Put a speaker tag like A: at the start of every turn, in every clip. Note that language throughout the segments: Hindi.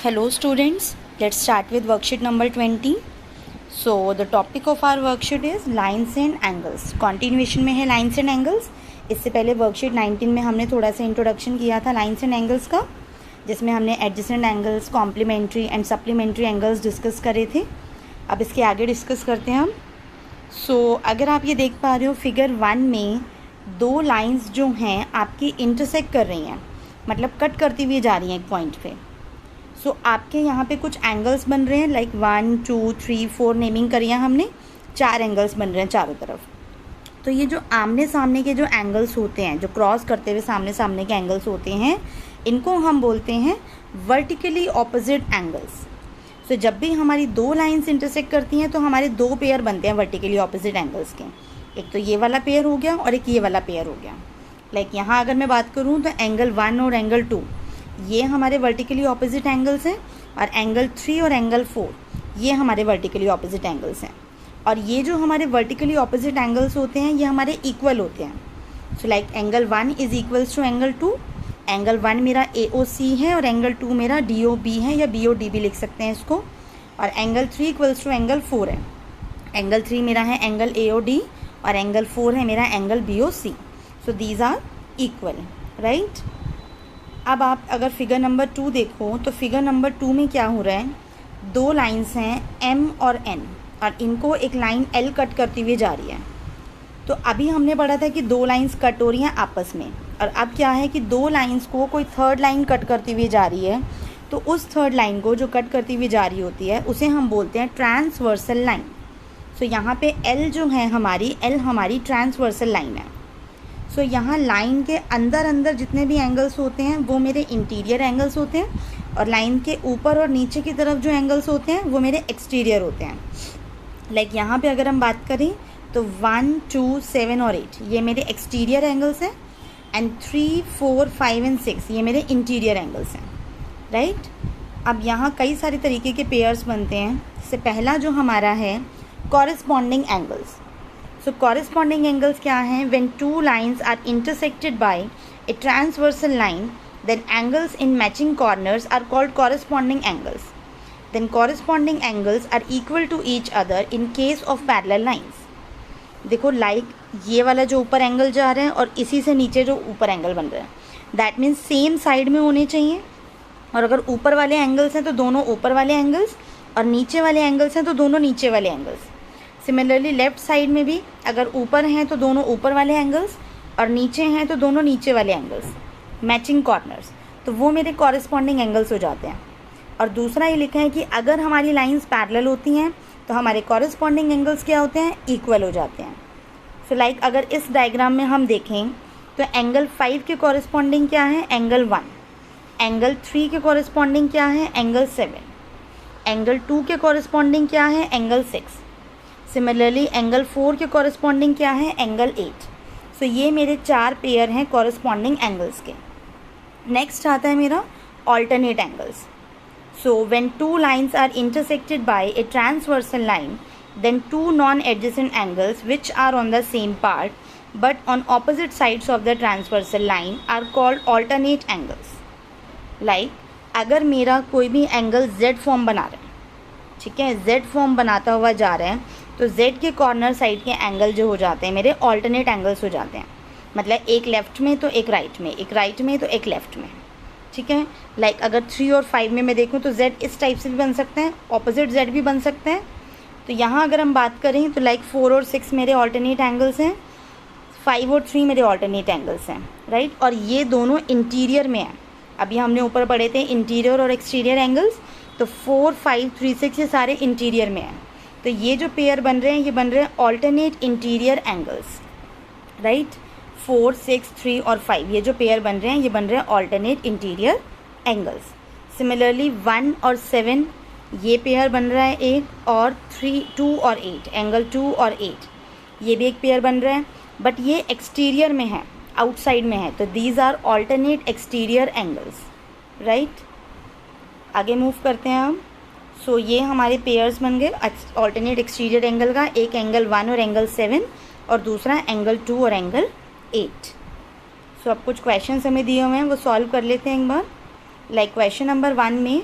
A: Hello students, let's start with worksheet number 20. So the topic of our worksheet is lines and angles. Continuation में है lines and angles. इससे पहले worksheet 19 में हमने थोड़ा सा इंट्रोडक्शन किया था lines and angles का, जिसमें हमने adjacent angles, complementary and supplementary angles discuss करे थे. अब इसके आगे डिस्कस करते हैं हम. So अगर आप ये देख पा रहे हो फिगर 1 में दो लाइंस जो हैं आपकी इंटरसेक्ट कर रही हैं, मतलब कट करती हुई जा रही हैं एक पॉइंट पे. सो आपके यहाँ पे कुछ एंगल्स बन रहे हैं, लाइक 1 2 3 4 नेमिंग करी है हमने, 4 एंगल्स बन रहे हैं चारों तरफ. तो ये जो आमने सामने के जो एंगल्स होते हैं, जो क्रॉस करते हुए सामने सामने के एंगल्स होते हैं, इनको हम बोलते हैं वर्टिकली ऑपोजिट एंगल्स. सो जब भी हमारी दो लाइंस इंटरसेक्ट करती हैं तो हमारे दो पेयर बनते हैं वर्टिकली ऑपोजिट एंगल्स के. एक तो ये वाला पेयर हो गया और एक ये वाला पेयर हो गया. लाइक यहाँ अगर मैं बात करूँ तो एंगल 1 और एंगल 2 ये हमारे वर्टिकली ऑपोजिट एंगल्स हैं, और एंगल 3 और एंगल 4 ये हमारे वर्टिकली ऑपोजिट एंगल्स हैं. और ये जो हमारे वर्टिकली ऑपोजिट एंगल्स होते हैं ये हमारे इक्वल होते हैं. So like angle 1 is equals to angle 2. Angle 1 मेरा AOC है और एंगल 2 मेरा DOB है, या BOD भी लिख सकते हैं इसको. और एंगल 3 इक्वल्स टू एंगल 4 है. एंगल 3 मेरा है एंगल AOD और एंगल 4 है मेरा angle BOC. So these are equal, right. अब आप अगर फिगर नंबर 2 देखो तो फिगर नंबर 2 में क्या हो रहा है, दो लाइंस हैं M और N, और इनको एक लाइन L कट करती हुई जा रही है. तो अभी हमने पढ़ा था कि दो लाइंस कट हो रही हैं आपस में, और अब क्या है कि दो लाइंस को कोई थर्ड लाइन कट करती हुई जा रही है. तो उस थर्ड लाइन को जो कट करती हुई जा रही होती है उसे हम बोलते हैं ट्रांसवर्सल लाइन. सो यहाँ पे L जो है L हमारी ट्रांसवर्सल लाइन है. सो यहाँ लाइन के अंदर अंदर जितने भी एंगल्स होते हैं वो मेरे इंटीरियर एंगल्स होते हैं, और लाइन के ऊपर और नीचे की तरफ जो एंगल्स होते हैं वो मेरे एक्सटीरियर होते हैं. लाइक यहाँ पे अगर हम बात करें तो 1 2 7 और 8 ये मेरे एक्सटीरियर एंगल्स हैं, एंड 3 4 5 एंड 6 ये मेरे इंटीरियर एंगल्स हैं, राइट. अब यहाँ कई सारे तरीके के पेयर्स बनते हैं. इससे पहला जो हमारा है corresponding angles. So corresponding angles क्या हैं? When two lines are intersected by a transversal line, then angles in matching corners are called corresponding angles. Then corresponding angles are equal to each other in case of parallel lines. देखो लाइक ये वाला जो ऊपर एंगल जा रहा है और इसी से नीचे जो ऊपर एंगल बन रहा है, दैट मीन्स सेम साइड में होने चाहिए. और अगर ऊपर वाले एंगल्स हैं तो दोनों ऊपर वाले एंगल्स, और नीचे वाले एंगल्स हैं तो दोनों नीचे वाले एंगल्स. सिमिलरली लेफ़्ट साइड में भी अगर ऊपर हैं तो दोनों ऊपर वाले एंगल्स, और नीचे हैं तो दोनों नीचे वाले एंगल्स, मैचिंग कॉर्नर्स, तो वो मेरे कॉरेस्पॉन्डिंग एंगल्स हो जाते हैं. और दूसरा ये लिखा है कि अगर हमारी लाइंस पैरेलल होती हैं तो हमारे कॉरेस्पॉन्डिंग एंगल्स क्या होते हैं, इक्वल हो जाते हैं. सो लाइक अगर इस डायग्राम में हम देखें तो एंगल 5 के कॉरेस्पॉन्डिंग क्या है, एंगल 1. एंगल 3 के कॉरेस्पॉन्डिंग क्या है, एंगल 7. एंगल 2 के कॉरेस्पॉन्डिंग क्या है, एंगल 6. सिमिलरली एंगल 4 के कॉरेस्पॉन्डिंग क्या है, एंगल 8. सो ये मेरे 4 पेयर हैं कॉरेस्पॉन्डिंग एंगल्स के. नेक्स्ट आता है मेरा alternate angles. So when two lines are intersected by a transversal line, then two non adjacent angles which are on the same part but on opposite sides of the transversal line are called alternate angles. Like अगर मेरा कोई भी एंगल Z फॉर्म बना रहा है, ठीक है, Z फॉर्म बनाता हुआ जा रहा है, तो Z के कॉर्नर साइड के एंगल जो हो जाते हैं मेरे ऑल्टरनेट एंगल्स हो जाते हैं. मतलब एक लेफ़्ट में तो एक राइट में, एक राइट में तो एक लेफ़्ट में, ठीक है. लाइक अगर 3 और 5 में मैं देखूँ तो Z इस टाइप से भी बन सकते हैं, ऑपोजिट Z भी बन सकते हैं. तो यहाँ अगर हम बात करें तो लाइक 4 और 6 मेरे ऑल्टरनेट एंगल्स हैं, 5 और 3 मेरे ऑल्टरनेट एंगल्स हैं, राइट. और ये दोनों इंटीरियर में हैं. अभी हमने ऊपर पढ़े थे इंटीरियर और एक्सटीरियर एंगल्स, तो 4 5 3 6 ये सारे इंटीरियर में हैं. तो ये जो पेयर बन रहे हैं ये बन रहे हैं ऑल्टरनेट इंटीरियर एंगल्स, राइट. 4 6 3 और 5 ये जो पेयर बन रहे हैं ये बन रहे हैं ऑल्टरनेट इंटीरियर एंगल्स. सिमिलरली 1 और 7 ये पेयर बन रहा है एक, और 3 2 और 8 एंगल 2 और 8 ये भी एक पेयर बन रहा है, बट ये एक्सटीरियर में है, आउटसाइड में है. तो these are alternate exterior angles, right. आगे मूव करते हैं हम. सो ये हमारे पेयर्स बन गए ऑल्टरनेट एक्सटीरियर एंगल का, एक एंगल 1 और एंगल 7, और दूसरा एंगल 2 और एंगल 8. सो अब कुछ क्वेश्चंस हमें दिए हुए हैं वो सॉल्व कर लेते हैं एक बार. लाइक क्वेश्चन नंबर 1 में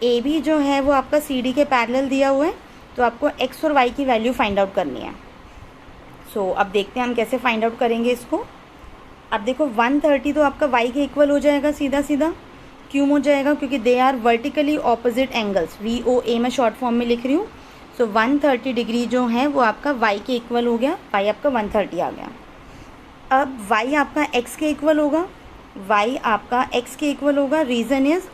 A: ए बी जो है वो आपका सी डी के पैरेलल दिया हुआ है, तो आपको एक्स और वाई की वैल्यू फाइंड आउट करनी है। सो अब देखते हैं हम कैसे फाइंड आउट करेंगे इसको। अब देखो 130 तो आपका वाई के इक्वल हो जाएगा सीधा सीधा। क्यों हो जाएगा? क्योंकि they are vertically opposite angles, VOA मैं शॉर्ट फॉर्म में लिख रही हूँ। सो 130 डिग्री जो है वो आपका वाई के इक्वल हो गया, वाई आपका 130 आ गया। अब वाई आपका एक्स के इक्वल होगा, वाई आपका एक्स के इक्वल होगा। रीज़न इज़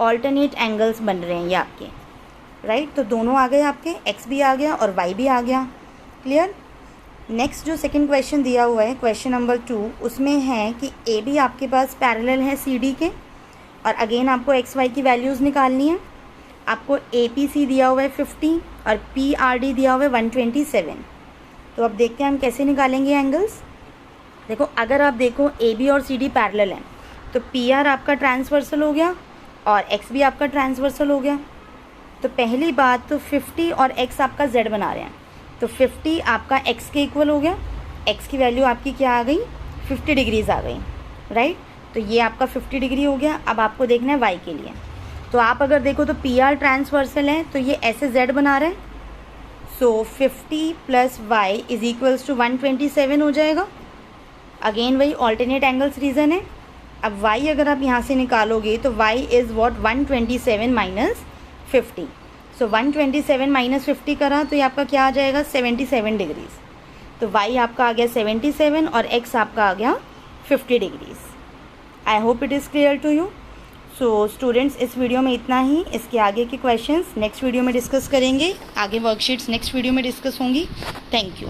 A: ऑल्टरनेट एंगल्स बन रहे हैं ये आपके, राइट। तो दोनों आ गए आपके, एक्स भी आ गया और वाई भी आ गया। क्लियर। नेक्स्ट जो सेकंड क्वेश्चन दिया हुआ है, क्वेश्चन नंबर 2, उसमें है कि ए बी आपके पास पैरेलल है सी डी के, और अगेन आपको एक्स वाई की वैल्यूज़ निकालनी है। आपको ए पी सी दिया हुआ है 50 और पी आर डी दिया हुआ है 127। तो अब देखते हैं हम कैसे निकालेंगे एंगल्स। देखो अगर आप देखो ए बी और सी डी पैरेलल हैं, तो पी आर आपका ट्रांसवर्सल हो गया और एक्स भी आपका ट्रांसवर्सल हो गया। तो पहली बात तो 50 और एक्स आपका जेड बना रहे हैं, तो 50 आपका एक्स के इक्वल हो गया। एक्स की वैल्यू आपकी क्या आ गई? 50 डिग्रीज आ गई, राइट। तो ये आपका 50 डिग्री हो गया। अब आपको देखना है वाई के लिए, तो आप अगर देखो तो पी आर ट्रांसवर्सल है, तो ये ऐसे जेड बना रहा है। सो 50 + वाई इज इक्वल्स टू 127 हो जाएगा। अगेन वही ऑल्टरनेट एंगल्स रीज़न है। अब y अगर आप यहाँ से निकालोगे तो y इज़ वॉट 127 - 50। सो 127 - 50 करा तो ये आपका क्या आ जाएगा? 77 डिग्रीज। तो y आपका आ गया 77 और x आपका आ गया 50 degrees. I hope it is clear to you. So students, इस वीडियो में इतना ही। इसके आगे के क्वेश्चंस नेक्स्ट वीडियो में डिस्कस करेंगे। आगे वर्कशीट्स नेक्स्ट वीडियो में डिस्कस होंगी। Thank you.